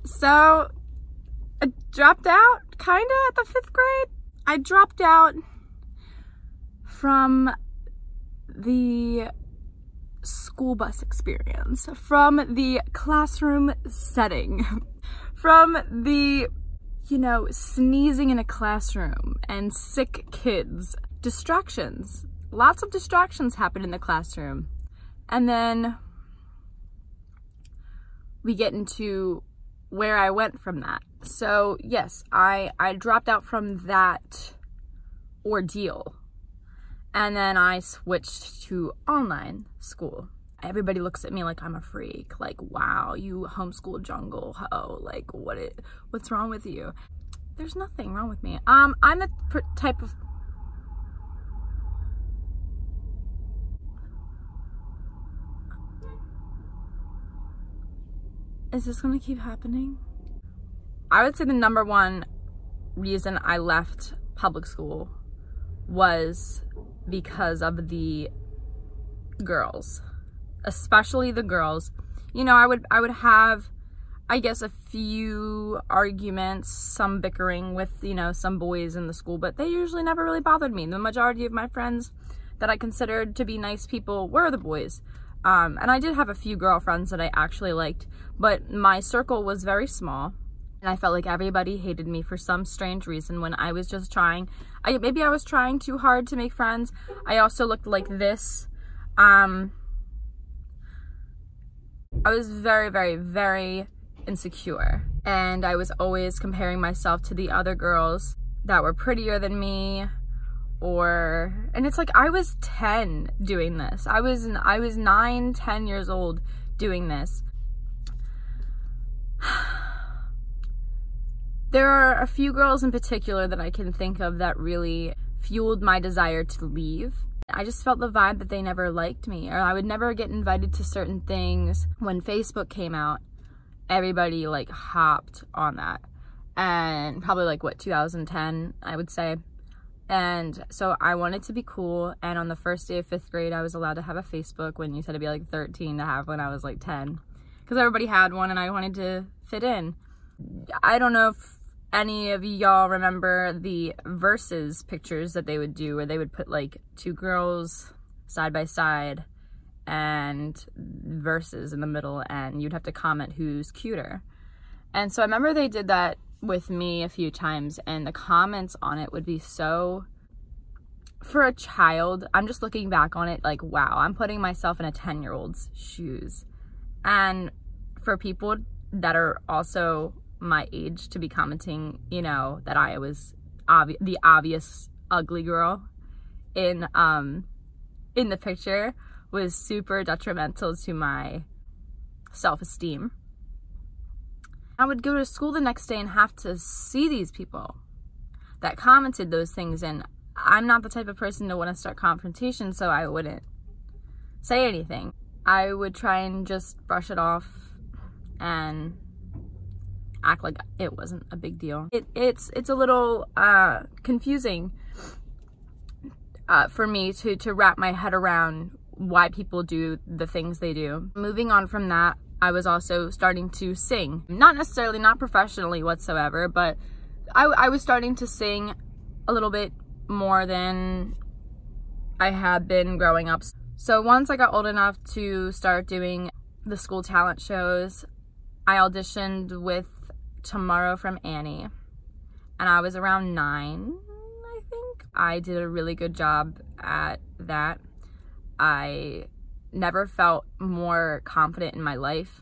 So I dropped out kind of at the 5th grade. I dropped out from the school bus experience, from the classroom setting, from the, you know, sneezing in a classroom and sick kids. Distractions. Lots of distractions happen in the classroom. And then we get into where I went from that. So yes, I dropped out from that ordeal. And then I switched to online school. Everybody looks at me like I'm a freak. Like, wow, you homeschool jungle ho. Like, what's wrong with you? There's nothing wrong with me. I'm the type of... Is this gonna keep happening? I would say the number one reason I left public school was because of the girls, especially the girls. You know, I would have, I guess, a few arguments, some bickering with, you know, some boys in the school, but they usually never really bothered me. The majority of my friends that I considered to be nice people were the boys. And I did have a few girlfriends that I actually liked, but my circle was very small, and I felt like everybody hated me for some strange reason when I was just trying. Maybe I was trying too hard to make friends. I also looked like this. I was very, very, very insecure, and I was always comparing myself to the other girls that were prettier than me. And it's like, I was 10 doing this. I was 9, 10 years old doing this. There are a few girls in particular that I can think of that really fueled my desire to leave. I just felt the vibe that they never liked me, or I would never get invited to certain things. When Facebook came out, everybody like hopped on that. And probably like, what, 2010, I would say. And so I wanted to be cool, and on the first day of 5th grade, I was allowed to have a Facebook when you said it'd be like 13 to have when I was like 10. Because everybody had one and I wanted to fit in. I don't know if any of y'all remember the versus pictures that they would do, where they would put like 2 girls side by side and verses in the middle, and you'd have to comment who's cuter. And so I remember they did that with me a few times, and the comments on it would be so, for a child, I'm just looking back on it like, wow, I'm putting myself in a 10-year-old's shoes. And for people that are also my age to be commenting, you know, that I was the obvious ugly girl in the picture was super detrimental to my self-esteem. I would go to school the next day and have to see these people that commented those things, and I'm not the type of person to want to start confrontation, so I wouldn't say anything. I would try and just brush it off and act like it wasn't a big deal. It's a little confusing for me to wrap my head around why people do the things they do. Moving on from that, I was also starting to sing. Not professionally whatsoever, but I was starting to sing a little bit more than I had been growing up. So once I got old enough to start doing the school talent shows, I auditioned with Tomorrow from Annie, and I was around 9, I think. I did a really good job at that. I never felt more confident in my life.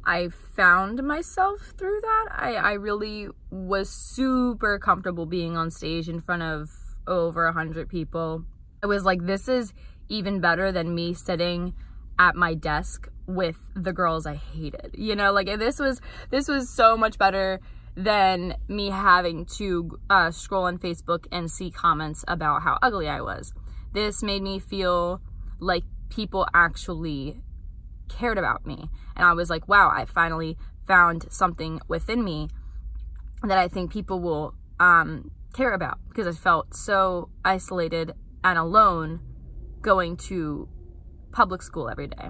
I found myself through that. I really was super comfortable being on stage in front of over 100 people. It was like, this is even better than me sitting at my desk with the girls I hated. You know, like this was so much better than me having to scroll on Facebook and see comments about how ugly I was. This made me feel like people actually cared about me, and I was like, wow, I finally found something within me that I think people will care about, because I felt so isolated and alone going to public school every day.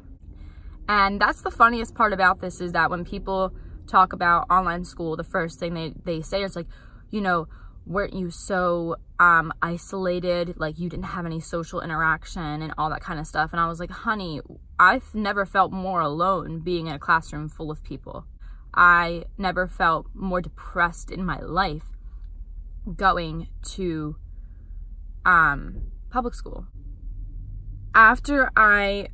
And that's the funniest part about this, is that when people talk about online school, the first thing they say is like, you know, weren't you so isolated, like you didn't have any social interaction and all that kind of stuff. And I was like, honey, I've never felt more alone being in a classroom full of people. I never felt more depressed in my life going to public school. After I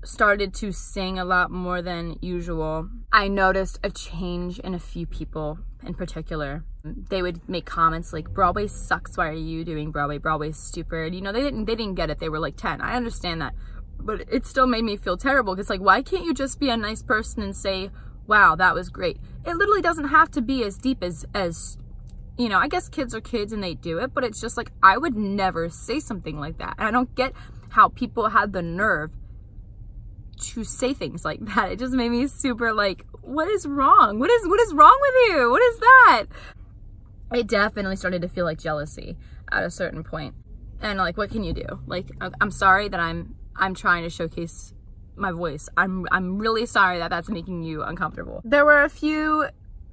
started to sing a lot more than usual, I noticed a change in a few people in particular. They would make comments like, Broadway sucks, why are you doing Broadway? Broadway's stupid. You know, they didn't get it. They were like 10. I understand that. But it still made me feel terrible, because like, why can't you just be a nice person and say, wow, that was great? It literally doesn't have to be as deep as you know, I guess kids are kids and they do it, but it's just like, I would never say something like that. And I don't get how people had the nerve to say things like that. It just made me super like, what is wrong? What is wrong with you? What is that? It definitely started to feel like jealousy at a certain point. And like, what can you do? Like, I'm sorry that I'm trying to showcase my voice. I'm really sorry that that's making you uncomfortable. There were a few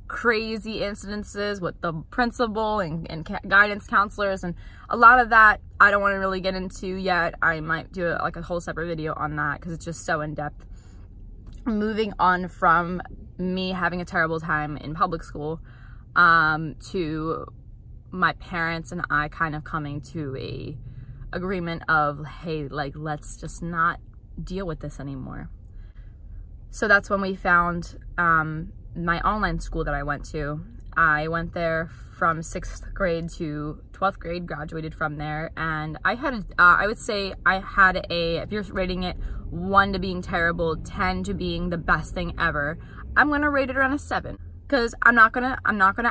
crazy incidences with the principal and guidance counselors, and a lot of that I don't want to really get into yet. I might do like a whole separate video on that because it's just so in-depth. Moving on from me having a terrible time in public school to my parents and I kind of coming to a agreement of, hey, like, let's just not deal with this anymore. So that's when we found my online school that I went to. I went there from 6th grade to 12th grade, graduated from there, and I had, I would say I had a, if you're rating it 1 to being terrible, 10 to being the best thing ever, I'm gonna rate it around a 7. Because I'm not gonna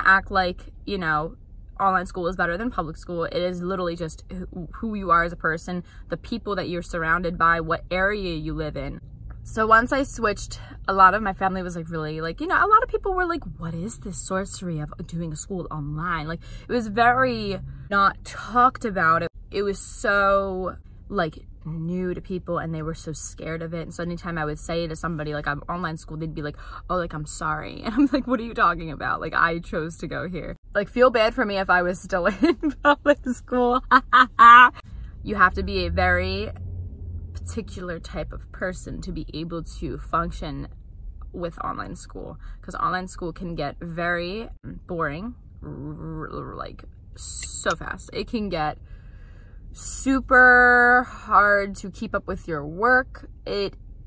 act like, you know, online school is better than public school. It is literally just who you are as a person, the people that you're surrounded by, what area you live in. So once I switched, a lot of my family was like really like, you know, a lot of people were like, what is this sorcery of doing school online? Like, it was very not talked about. It was so like new to people and they were so scared of it. And so anytime I would say to somebody like, I'm online school, they'd be like, oh, like, I'm sorry. And I'm like, what are you talking about? Like, I chose to go here. Like, feel bad for me if I was still in public school. You have to be a very particular type of person to be able to function with online school, because online school can get very boring, like so fast. It can get super hard to keep up with your work.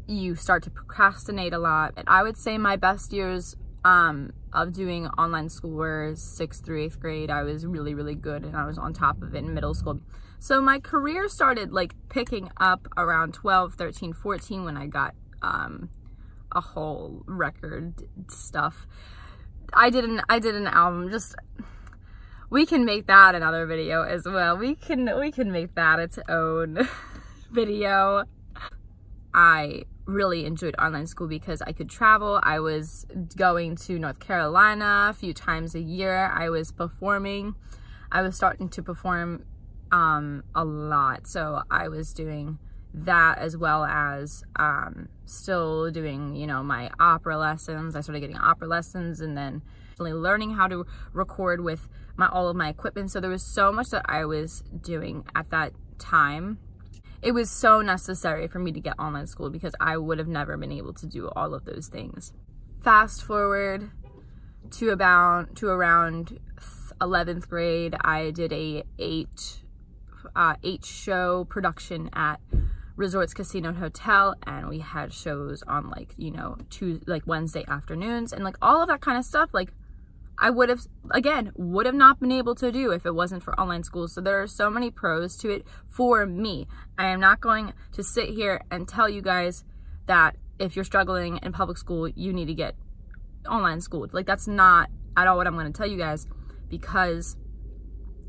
You start to procrastinate a lot. And I would say my best years of doing online school were 6th through 8th grade. I was really, really good and I was on top of it in middle school. So my career started like picking up around 12, 13, 14 when I got a whole record stuff. I did an album. Just, we can make that another video as well. We can make that its own video. I really enjoyed online school because I could travel. I was going to North Carolina a few times a year. I was performing. I was starting to perform a lot. So I was doing that as well as still doing, you know, my opera lessons. I started getting opera lessons and then learning how to record with all of my equipment. So there was so much that I was doing at that time. It was so necessary for me to get online school because I would have never been able to do all of those things. Fast forward to around 11th grade, I did a 8 show production at Resorts Casino and Hotel, and we had shows on like, you know, Wednesday afternoons and like all of that kind of stuff. Like, I would have not been able to do if it wasn't for online school. So there are so many pros to it for me. I am not going to sit here and tell you guys that if you're struggling in public school, you need to get online school. Like, that's not at all what I'm going to tell you guys, because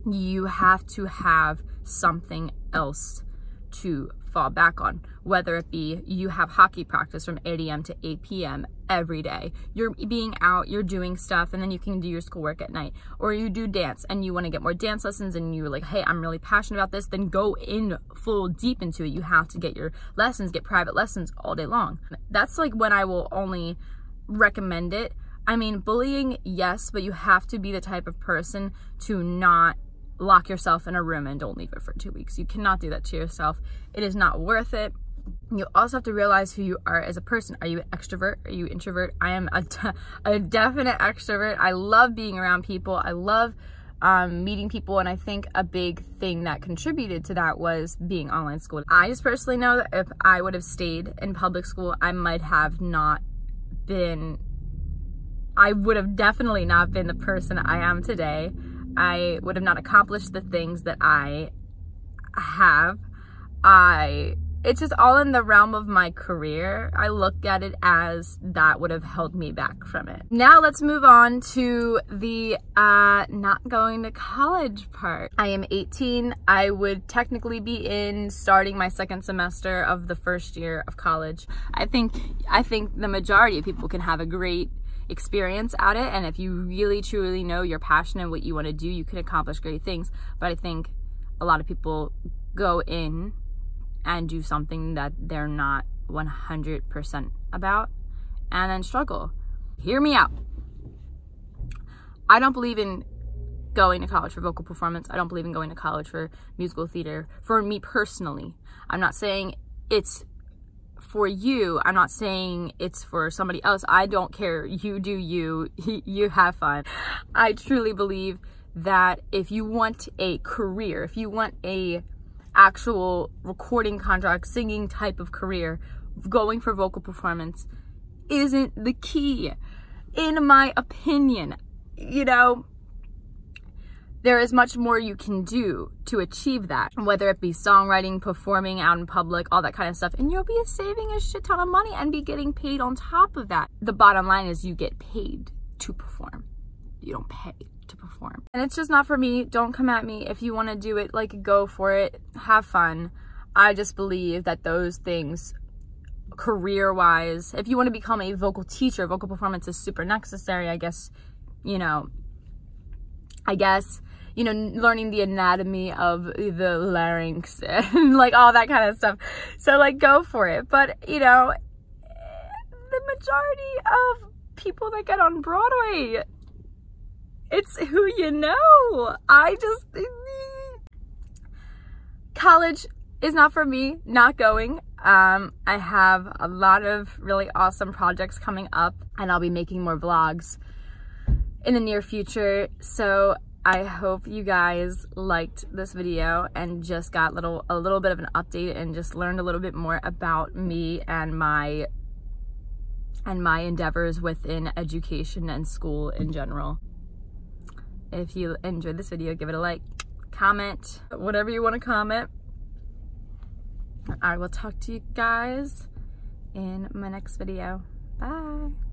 you have to have something else to fall back on, whether it be you have hockey practice from 8 a.m. to 8 p.m. every day. You're being out, you're doing stuff, and then you can do your schoolwork at night. Or you do dance and you want to get more dance lessons and you're like, hey, I'm really passionate about this, then go in full deep into it. You have to get your lessons, get private lessons all day long. That's like when I will only recommend it. I mean, bullying, yes, but you have to be the type of person to not lock yourself in a room and don't leave it for 2 weeks. You cannot do that to yourself. It is not worth it. You also have to realize who you are as a person. Are you an extrovert? Are you an introvert? I am a definite extrovert. I love being around people. I love meeting people, and I think a big thing that contributed to that was being online school. I just personally know that if I would have stayed in public school, I would have definitely not been the person I am today. I would have not accomplished the things that I have. It's just all in the realm of my career. I look at it as that would have held me back from it. Now let's move on to the not going to college part. I am 18. I would technically be starting my second semester of the first year of college. I think the majority of people can have a great experience at it, and if you really truly know you're passionate what you want to do, you can accomplish great things. But I think a lot of people go in and do something that they're not 100% about and then struggle. Hear me out. I don't believe in going to college for vocal performance. I don't believe in going to college for musical theater. For me personally, I'm not saying it's for you. I'm not saying it's for somebody else. I don't care. You do you. You have fun. I truly believe that if you want a career, if you want a actual recording contract, singing type of career, going for vocal performance isn't the key, in my opinion. You know, there is much more you can do to achieve that, whether it be songwriting, performing out in public, all that kind of stuff, and you'll be saving a shit ton of money and be getting paid on top of that. The bottom line is you get paid to perform. You don't pay to perform. And it's just not for me. Don't come at me. If you want to do it, like, go for it. Have fun. I just believe that those things, career-wise, if you want to become a vocal teacher, vocal performance is super necessary, I guess, you know, learning the anatomy of the larynx and like all that kind of stuff. So like, go for it. But you know, the majority of people that get on Broadway, it's who you know. College is not for me, not going. I have a lot of really awesome projects coming up, and I'll be making more vlogs in the near future. So I hope you guys liked this video and just got a little bit of an update and just learned a little bit more about me and my endeavors within education and school in general. If you enjoyed this video, give it a like, comment, whatever you want to comment. I will talk to you guys in my next video. Bye.